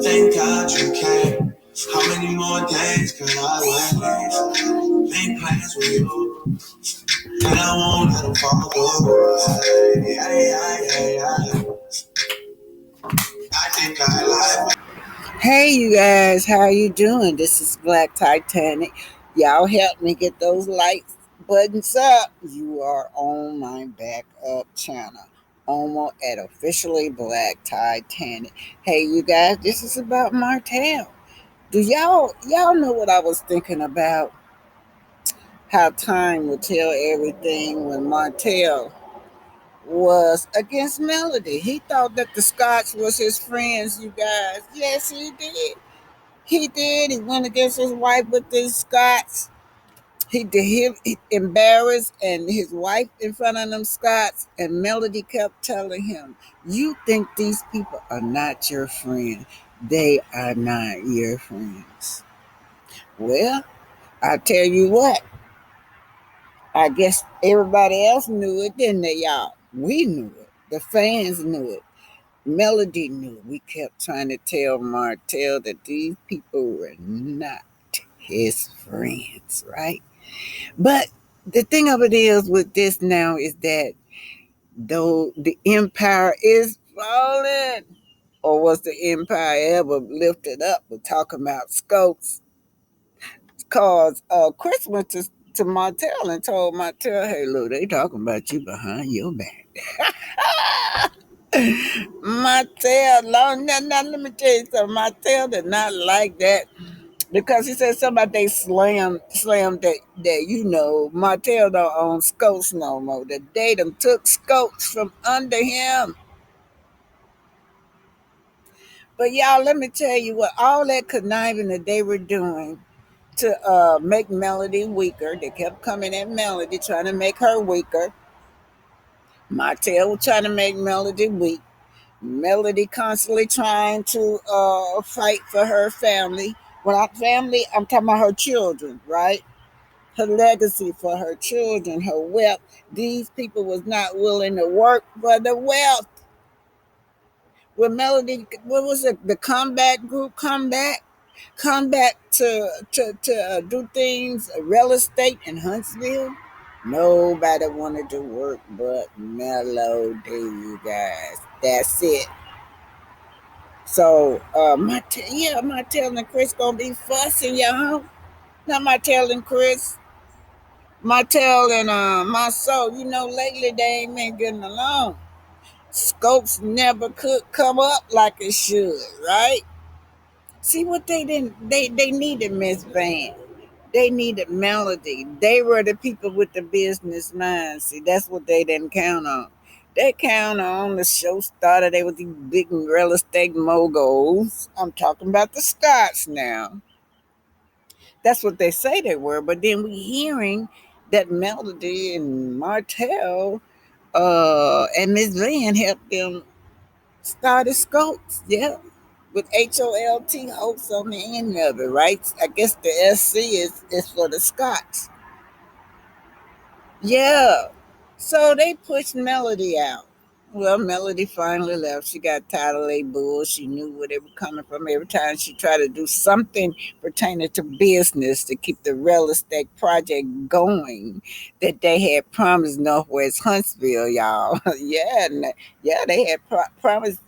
Thank God you came. How many more days could I wait? Make plans with you, and I won't let them fall through. I think I like. Hey, you guys, how you doing? This is Black Titanic. Y'all help me get those lights buttons up. You are on my backup channel. Almost at officially Black Titanic. Hey, you guys, this is about Martel. Do y'all know what I was thinking about? How time will tell everything when Martel was against Melody. He thought that the Scots was his friends, you guys. Yes, he did. He did. He went against his wife with these Scots. He embarrassed and his wife in front of them Scots, and Melody kept telling him, "You think these people are not your friend? They are not your friends." Well, I tell you what. I guess everybody else knew it, didn't they, y'all? We knew it. The fans knew it. Melody knew it. We kept trying to tell Martel that these people were not his friends, right? But the thing of it is with this now is that though the empire is falling, or was the empire ever lifted up? We're talking about scopes. Cause Chris went to Martel and told Martel, "Hey, look, they talking about you behind your back." Martel, now let me tell you something. Martel did not like that because he said something about they slam that Martel don't own Scopes no more. The they them took Scopes from under him. But y'all, let me tell you what all that conniving that they were doing to make Melody weaker. They kept coming at Melody, trying to make her weaker. Martel was trying to make Melody weak. Melody constantly trying to fight for her family. When I family, I'm talking about her children, right? Her legacy for her children, her wealth. These people was not willing to work for the wealth. When Melody, what was it? The combat group, come back to do things, real estate in Huntsville. Nobody wanted to work but Melody, you guys. That's it. So Martel and Chris gonna be fussing, y'all. Not Martel and Chris. Martel and Marsau, lately they ain't been getting along. Scopes never could come up like it should, right? See what they didn't they needed Miss Van. They needed Melody. They were the people with the business mind. See, that's what they didn't count on. They count on the show starter. They were these big real estate moguls. I'm talking about the Scots now. That's what they say they were. But then we hearing that Melody and Martel and Miss Van helped them start the Scopes. Yeah. With HOLT hopes on the end of it, right? I guess the SC is for the Scots. Yeah. So they pushed Melody out. Well, Melody finally left. She got tired of their bull. She knew where they were coming from every time she tried to do something pertaining to business to keep the real estate project going that they had promised Northwest Huntsville, y'all. Yeah, they had promised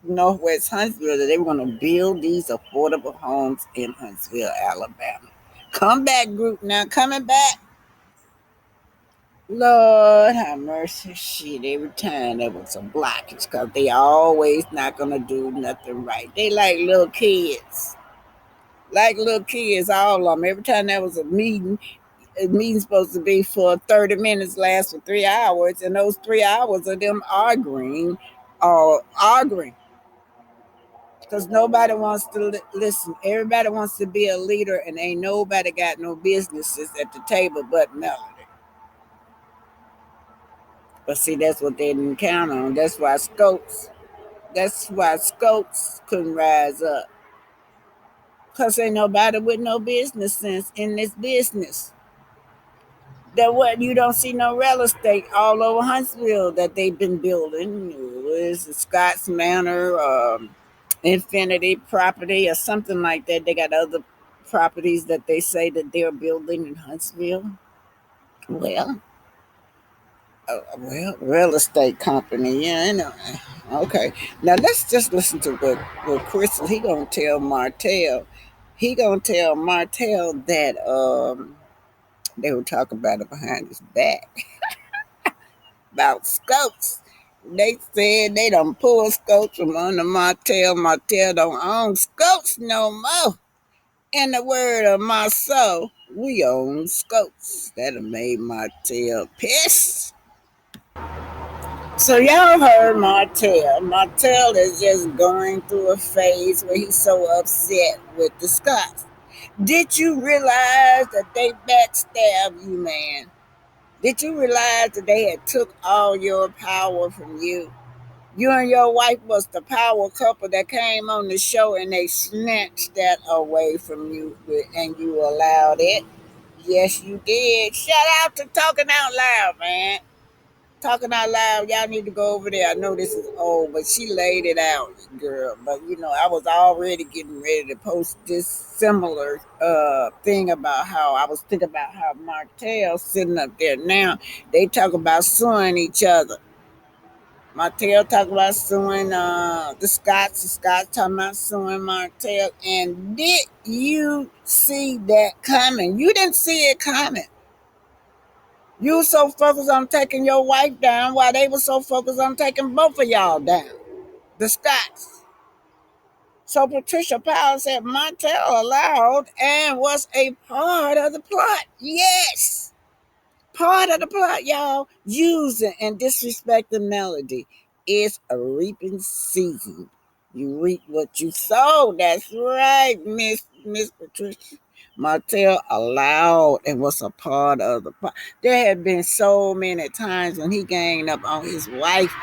Northwest Huntsville that they were going to build these affordable homes in Huntsville, Alabama. Comeback group now coming back. Lord have mercy. Shit, every time there was a blockage because they always not going to do nothing right. They like little kids. Like little kids, all of them. Every time there was a meeting supposed to be for 30 minutes, last for 3 hours, and those 3 hours of them arguing. Because nobody wants to listen. Everybody wants to be a leader, and ain't nobody got no businesses at the table but Melody. But see, that's what they didn't count on. That's why Scopes couldn't rise up. Because ain't nobody with no business sense in this business. That what you don't see no real estate all over Huntsville that they've been building. It's the Scott's Manor, Infinity property or something like that. They got other properties that they say that they're building in Huntsville. Well, real estate company. Yeah, I know. Okay, now let's just listen to what Chris. He gonna tell Martel. He gonna tell Martel that they were talking about it behind his back about scopes. They said they done pulled scopes from under Martel. Martel don't own scopes no more. In the word of Marsau, we own scopes. That'll made Martel pissed. So y'all heard Martel. Martel is just going through a phase where he's so upset with the Scots. Did you realize that they backstabbed you, man? Did you realize that they had took all your power from you? You and your wife was the power couple that came on the show and they snatched that away from you and you allowed it. Yes, you did. Shout out to Talking Out Loud, man. Talking Out Loud, y'all need to go over there. I know this is old, but she laid it out, girl. But I was already getting ready to post this similar thing about how I was thinking about how Martell sitting up there now. They talk about suing each other. Martel talking about suing the Scots talking about suing Martel. And did you see that coming? You didn't see it coming. You were so focused on taking your wife down while they were so focused on taking both of y'all down. The Scots. So Patricia Powell said Martel allowed and was a part of the plot. Yes. Part of the plot, y'all. Using and disrespecting melody is a reaping season. You reap what you sow. That's right, Miss Patricia. Martel allowed and was a part of the plot. There have been so many times when he ganged up on his wife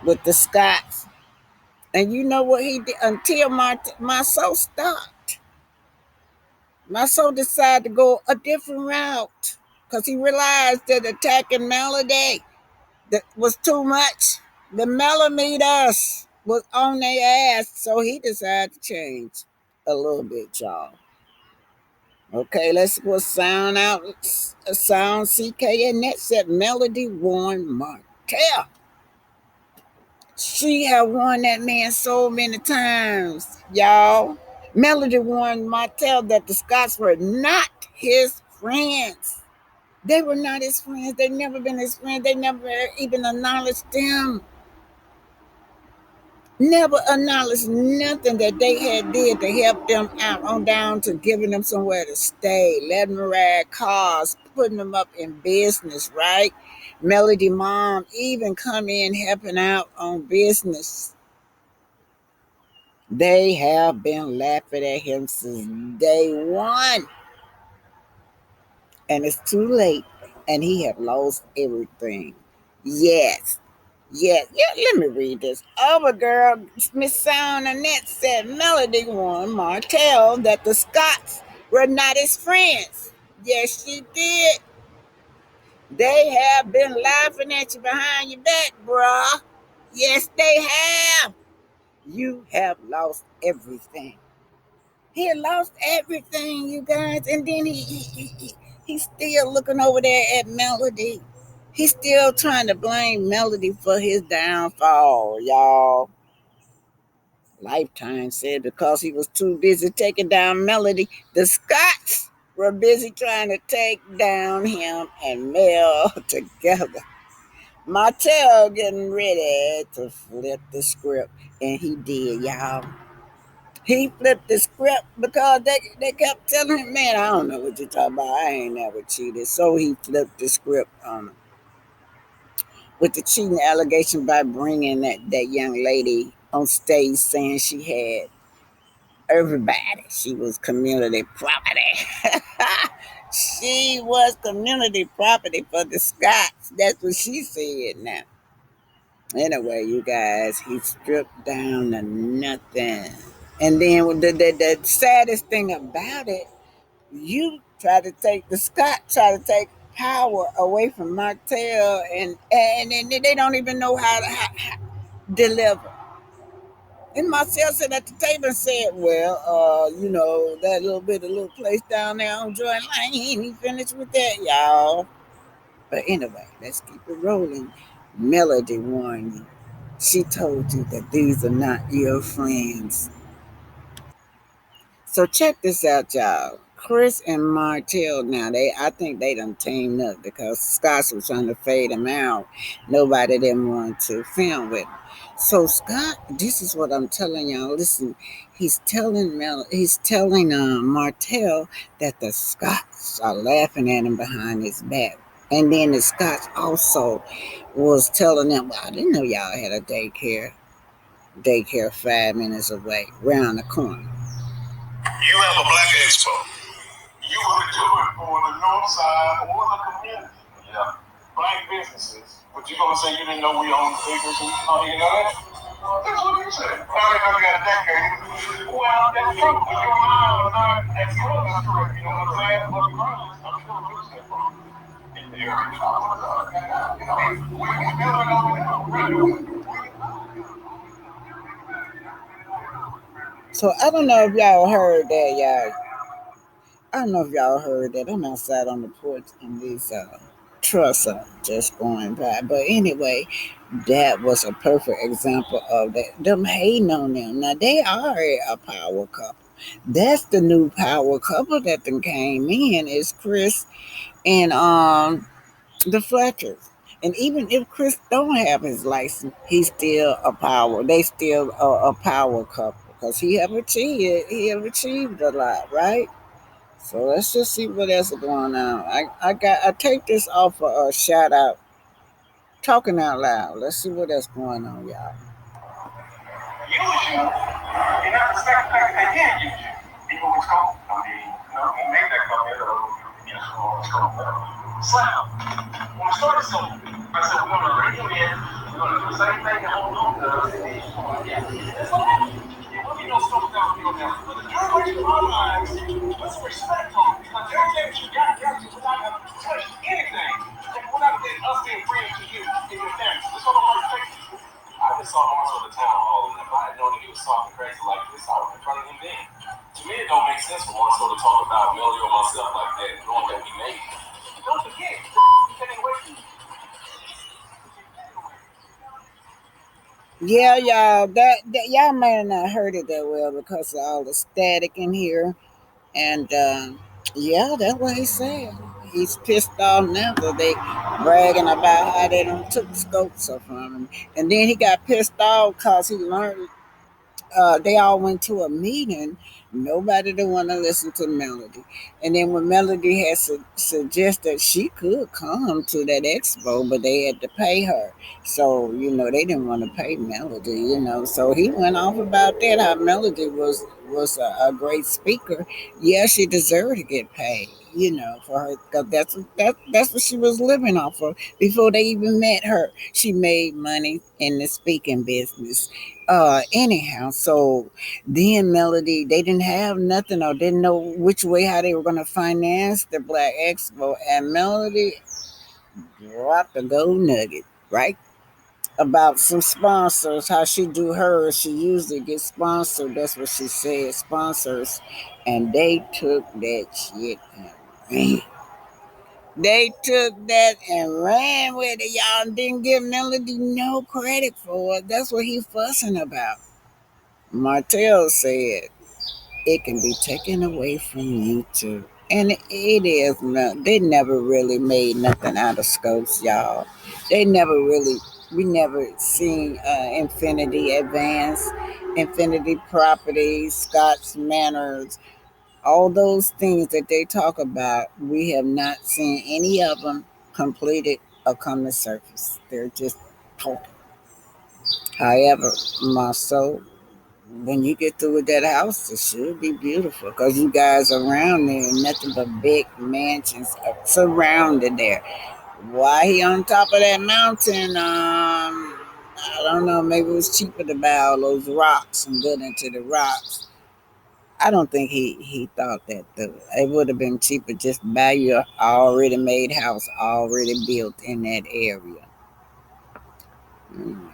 with the Scots. And you know what he did until my soul stopped. My soul decided to go a different route because he realized that attacking Melody that was too much. The Melodies was on their ass, so he decided to change a little bit, y'all. Okay, let's go sound out, sound CK, and that said Melody won Martel. She have won that man so many times, y'all. Melody warned Martel that the Scots were not his friends. They were not his friends. They never been his friends. They never even acknowledged them. Never acknowledged nothing that they had did to help them out on down to giving them somewhere to stay, letting them ride cars, putting them up in business, right? Melody mom even come in helping out on business. They have been laughing at him since day one. And it's too late. And he have lost everything. Yes. Yes. Yeah, let me read this. Over girl, Miss Sound Annette said Melody warned Martel that the Scots were not his friends. Yes, she did. They have been laughing at you behind your back, bruh. Yes, they have. You have lost everything. He had lost everything, you guys, and then he's still looking over there at Melody. He's still trying to blame Melody for his downfall, y'all. Lifetime said because he was too busy taking down Melody, the Scots were busy trying to take down him and Mel together. Martel getting ready to flip the script, and he did, y'all. He flipped the script because they kept telling him, man, I don't know what you're talking about. I ain't never cheated. So he flipped the script on him with the cheating allegation by bringing that young lady on stage saying she had everybody. She was community property. She was community property for the Scots. That's what she said now. Anyway, you guys, he stripped down to nothing. And then the saddest thing about it, you try to take the Scott try to take power away from Martel, and they don't even know how to deliver. And Marcel sat at the table and said, well, that little place down there on Joint Lane, he ain't even finished with that, y'all. But anyway, let's keep it rolling. Melody warned you. She told you that these are not your friends. So check this out, y'all. Chris and Martel now, I think they done teamed up because Scott was trying to fade him out. Nobody didn't want to film with him. So Scott, this is what I'm telling y'all. Listen, he's telling Martel that the Scots are laughing at him behind his back. And then the Scots also was telling them, well, I didn't know y'all had a daycare 5 minutes away, round the corner. You have a black expo. You would do it for the north side or the community. Yeah. Black businesses. But you gonna say you didn't know we own the papers and you know that? That's what you said. Probably know you got a decade. Well, that's true. But your mind was not as strong as correct. You know what I'm saying? But regardless, I'm still a real estate broker. In the area. We building over now. So I don't know if y'all heard that, y'all. I don't know if y'all heard that. I'm outside on the porch and these trucks are just going by. But anyway, that was a perfect example of that. Them hating on them. Now they are a power couple. That's the new power couple that then came in is Chris and the Fletchers. And even if Chris don't have his license, he's still a power. They still a power couple because he have achieved a lot, right? So let's just see what else is going on. I take this off of a shout out, talking out loud. Let's see what else going on, y'all. Use you, and not the second fact they did use you. Even with school, I mean, he made that come here, school. Slam. When we started school, I said we're gonna bring him in. We're gonna do the same thing that home loan does. Yeah, that's what happened. You know, school down here now. But the duration of our lives, put some respect on it. Because everything that you got without having to touch anything, and without us being friends to you and your family. That's what I'm going to take you. I just saw Marsau at the town hall, and if I had known that he was talking crazy like this, I would have confronted him then. To me, it don't make sense for Marsau to talk about Melody or myself like that, knowing that we made it. Don't forget, you can't wait for you. Yeah, y'all, that y'all may have not heard it that well because of all the static in here, and yeah, that's what he said. He's pissed off now that they bragging about how they done took scopes from him, and then he got pissed off because he learned they all went to a meeting. Nobody didn't want to listen to Melody. And then when Melody had suggested she could come to that expo, but they had to pay her. So, they didn't want to pay Melody. So he went off about that, how Melody was a great speaker. Yeah, she deserved to get paid, for her, because that's what she was living off of. Before they even met her, she made money in the speaking business. Anyhow, so then Melody, they didn't have nothing or didn't know which way how they were going to finance the Black Expo, and Melody dropped a gold nugget, right? About some sponsors, how she do hers. She usually gets sponsored. That's what she said, sponsors. And they took that shit and ran. They took that and ran with it, y'all, and didn't give Melody no credit for it. That's what he fussing about. Martel said it can be taken away from you too. And it is not. They never really made nothing out of scopes, y'all. They never really, we never seen Infinity Advance, Infinity Properties, Scott's Manors, all those things that they talk about. We have not seen any of them completed or come to surface. They're just talking. However, Marsau, when you get through with that house, it should be beautiful because you guys around there, nothing but big mansions surrounded there. Why he on top of that mountain? I don't know. Maybe it was cheaper to buy all those rocks and get into the rocks. I don't think he thought that though. It would have been cheaper just buy your already made house, already built in that area. Mm.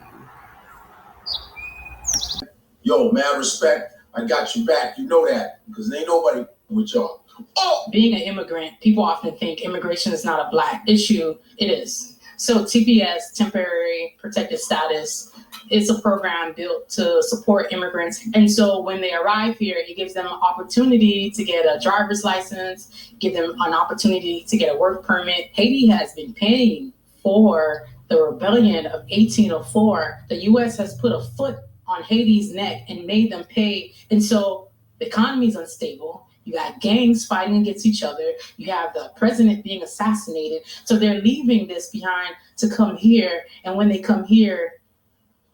Yo, mad respect. I got you back. You know that. Because there ain't nobody with y'all. Oh! Being an immigrant, people often think immigration is not a Black issue. It is. So TPS, Temporary Protected Status, is a program built to support immigrants. And so when they arrive here, it gives them an opportunity to get a driver's license, give them an opportunity to get a work permit. Haiti has been paying for the rebellion of 1804. The U.S. has put a foot on Haiti's neck and made them pay. And so the economy is unstable. You got gangs fighting against each other. You have the president being assassinated. So they're leaving this behind to come here. And when they come here,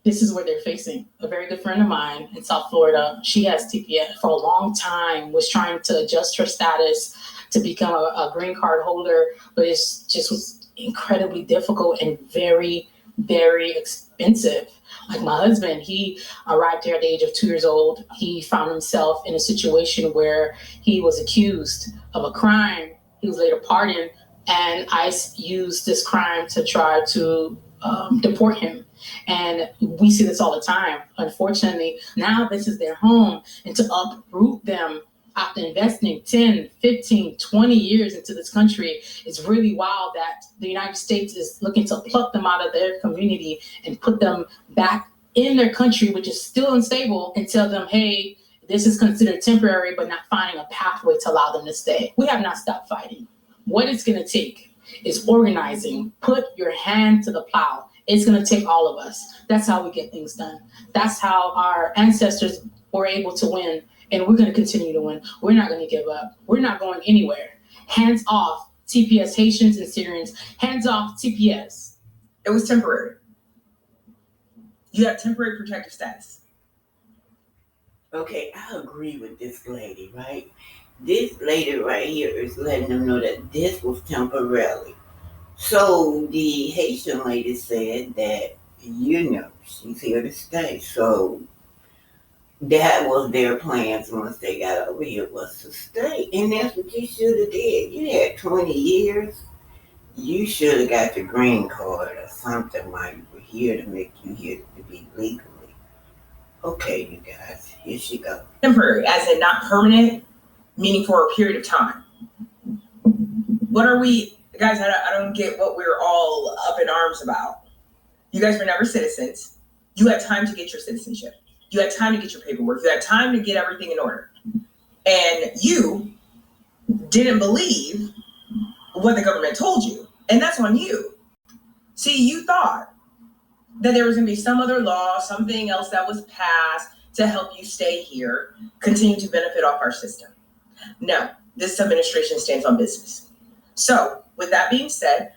this is what they're facing. A very good friend of mine in South Florida, she has TPS for a long time, was trying to adjust her status to become a green card holder, but it just was incredibly difficult and very, very expensive. Like my husband, he arrived here at the age of 2 years old. He found himself in a situation where he was accused of a crime. He was later pardoned, and ICE used this crime to try to deport him. And we see this all the time. Unfortunately, now this is their home, and to uproot them after investing 10, 15, 20 years into this country, it's really wild that the United States is looking to pluck them out of their community and put them back in their country, which is still unstable, and tell them, hey, this is considered temporary, but not finding a pathway to allow them to stay. We have not stopped fighting. What it's going to take is organizing. Put your hand to the plow. It's going to take all of us. That's how we get things done. That's how our ancestors were able to win. And we're going to continue to win. We're not going to give up. We're not going anywhere. Hands off TPS Haitians and Syrians. Hands off TPS. It was temporary. You have temporary protective status. Okay, I agree with this lady, right? This lady right here is letting them know that this was temporary. So the Haitian lady said that, she's here to stay. So that was their plans once they got over here, was to stay. And that's what you should have did. You had 20 years. You should have got your green card or something while you were here to make you here to be legally. Okay, you guys, here she goes. Temporary, as in not permanent, meaning for a period of time. What are we, guys, I don't get what we're all up in arms about. You guys were never citizens. You had time to get your citizenship. You had time to get your paperwork. You had time to get everything in order. And you didn't believe what the government told you. And that's on you. See, you thought that there was going to be some other law, something else that was passed to help you stay here, continue to benefit off our system. No, this administration stands on business. So with that being said,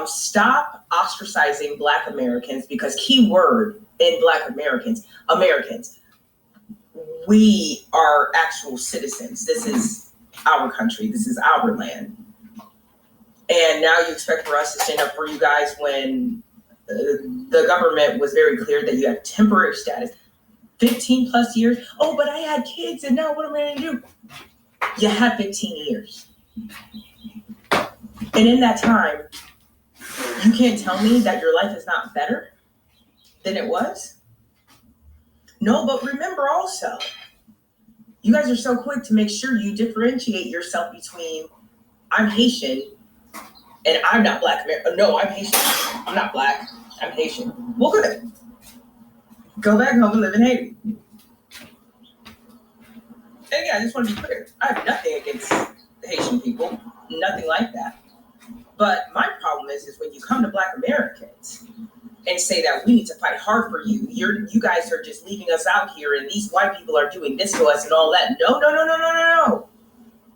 stop ostracizing Black Americans, because key word in Black Americans, we are actual citizens. This is our country. This is our land. And now you expect for us to stand up for you guys when the government was very clear that you have temporary status. 15 plus years. Oh, but I had kids, and now what am I going to do? You had 15 years. And in that time, you can't tell me that your life is not better than it was? No, but remember also, you guys are so quick to make sure you differentiate yourself between I'm Haitian and I'm not Black American. No, I'm Haitian. I'm not Black. I'm Haitian. Well, good. Go back home and live in Haiti. And again, I just want to be clear. I have nothing against the Haitian people. Nothing like that. But my problem is when you come to Black Americans and say that we need to fight hard for you. You guys are just leaving us out here, and these white people are doing this to us and all that. No.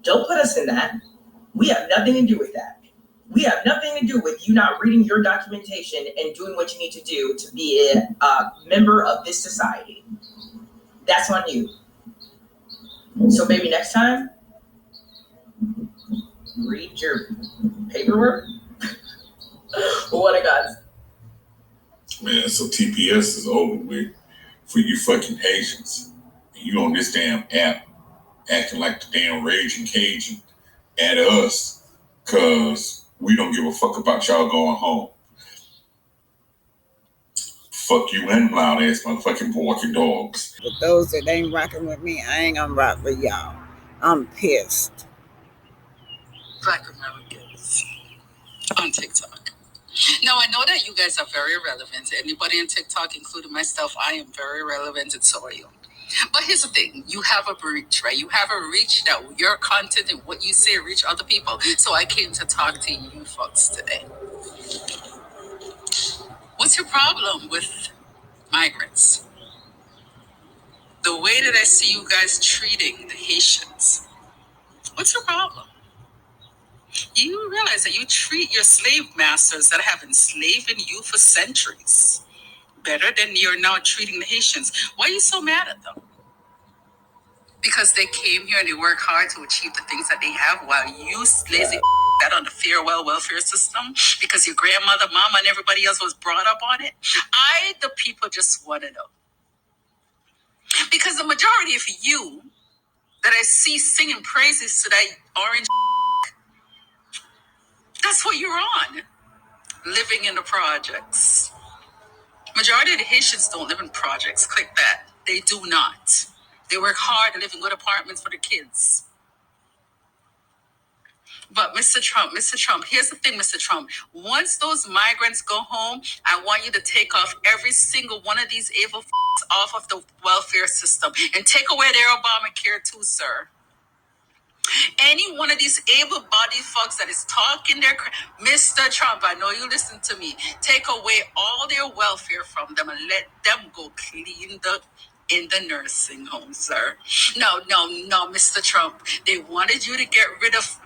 Don't put us in that. We have nothing to do with that. We have nothing to do with you not reading your documentation and doing what you need to do to be a member of this society. That's on you. So maybe next time, read your paperwork. What a god. Man, so TPS is over with for you fucking Haitians. And you on this damn app acting like the damn raging Cajun at us, cause we don't give a fuck about y'all going home. Fuck you and loud ass motherfucking walking dogs. For those that ain't rocking with me, I ain't gonna rock with y'all. I'm pissed. Black Americans on TikTok. Now, I know that you guys are very relevant. Anybody on TikTok, including myself, I am very relevant, and so are you. But here's the thing. You have a reach, right? You have a reach that your content and what you say reach other people. So I came to talk to you folks today. What's your problem with migrants? The way that I see you guys treating the Haitians. What's your problem? You realize that you treat your slave masters that have enslaved you for centuries better than you're now treating the Haitians. Why are you so mad at them? Because they came here and they work hard to achieve the things that they have while you lazy that on the farewell welfare system because your grandmother, mama, and everybody else was brought up on it. The people, just want to know. Because the majority of you that I see singing praises to that orange, that's what you're on. Living in the projects. Majority of the Haitians don't live in projects. Click that. They do not. They work hard to live in good apartments for the kids. But Mr. Trump, here's the thing, Mr. Trump. Once those migrants go home, I want you to take off every single one of these able off of the welfare system and take away their Obamacare too, sir. Any one of these able-bodied folks that is talking Mr. Trump, I know you listen to me. Take away all their welfare from them and let them go clean in the nursing home, sir. No, Mr. Trump. They wanted you to get rid of.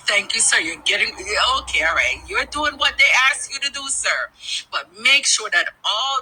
Thank you, sir. You're getting okay. All right. You're doing what they asked you to do, sir. But make sure that all